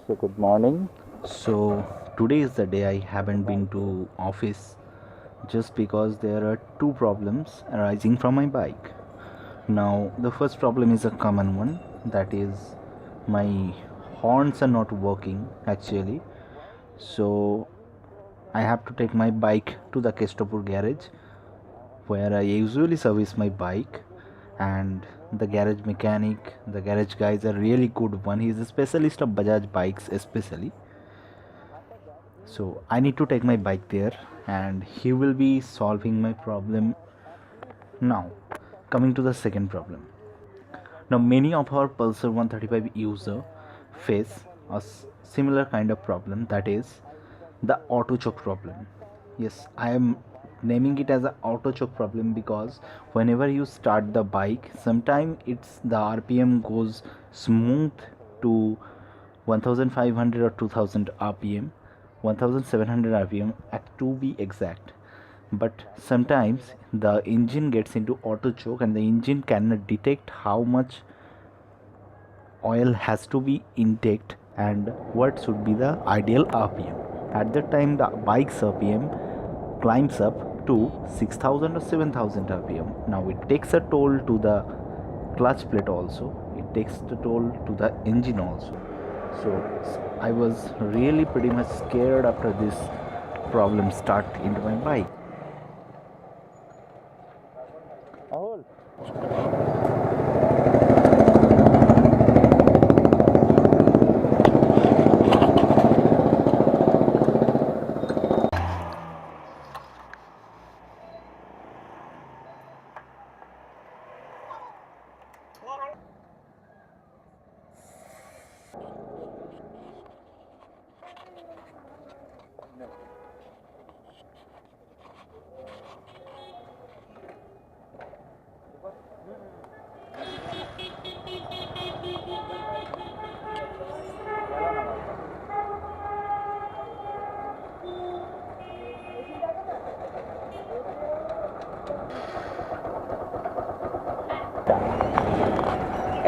So good morning. So today is the day I haven't been to office just because there are two problems arising from my bike. Now the first problem is a common one, that is my horns are not working actually. So I have to take my bike to the Keshtopur garage where I usually service my bike, and the garage mechanic, the garage guy is a really good one. He is a specialist of Bajaj bikes especially. So I need to take my bike there and he will be solving my problem. Now coming to the second problem. Now many of our Pulsar 135 user face a similar kind of problem, that is the auto choke problem. Yes, I am naming it as a auto choke problem because whenever you start the bike, sometimes it's the RPM goes smooth to 1500 or 2000 RPM, 1700 RPM to be exact. But sometimes the engine gets into auto choke and the engine cannot detect how much oil has to be intact and what should be the ideal RPM. At that time the bike's RPM climbs up to 6000 or 7000 RPM. Now it takes a toll to the clutch plate also, it takes the toll to the engine also. So I was really pretty much scared after this problem start into my bike.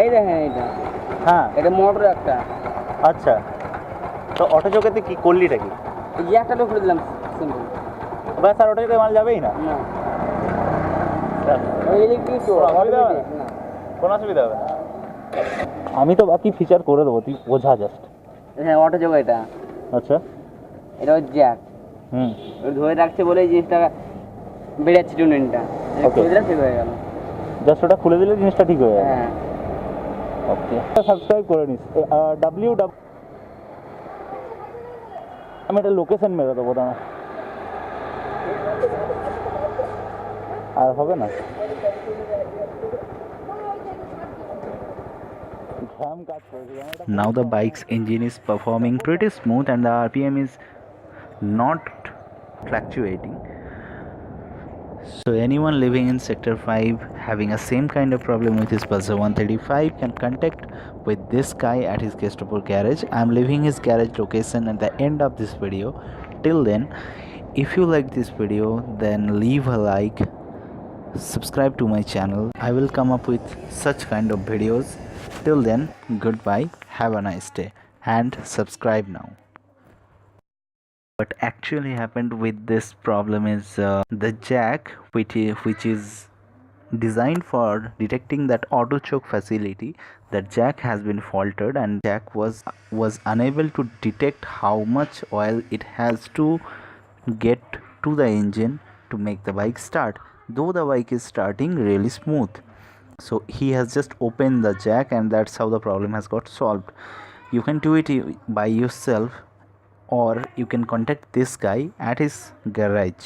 এই দেখেন এটা, হ্যাঁ এটা motor একটা। আচ্ছা, তো auto চোখেতে কি করলিটা কি? এই যে একটা লোক দিলাম সিম্পল, ব্যাস আর অটো চোখে মাল যাবেই না? না ওই ইলেকট্রিক তো অটোমেটিক না, কোনো অসুবিধা হবে না। আমি তো বাকি ফিচার করে দেবো, তুই বোঝা জাস্ট। হ্যাঁ অটো যোগ এটা। আচ্ছা, এটা হচ্ছে জ্যাক। ওই ধরে রাখছে বলে এই জিনিসটা বেড়ে যাচ্ছে টুনিংটা, খুলে দিলে ঠিক হয়ে গেল। জাস্ট ওটা খুলে দিলে জিনিসটা ঠিক হয়ে যাবে। হ্যাঁ ওকে, সাবস্ক্রাইব করে নিস। আমি একটা লোকেশন মেরে দেবো, দাঁড়া। আর হবে না, now the bike's engine is performing pretty smooth and the RPM is not fluctuating. So anyone living in sector 5 having a same kind of problem with his Pulsar 135 can contact with this guy at his Keshtopur garage. I'm leaving his garage location at the end of this video. Till then, if you like this video, then leave a like, subscribe to my channel. I will come up with such kind of videos. Till then, goodbye, have a nice day, and subscribe now. What actually happened with this problem is the jack which is designed for detecting that auto choke facility, that jack has been faulted and jack was unable to detect how much oil it has to get to the engine to make the bike start, though the bike is starting really smooth. So he has just opened the jack and that's how the problem has got solved. You can do it by yourself or you can contact this guy at his garage.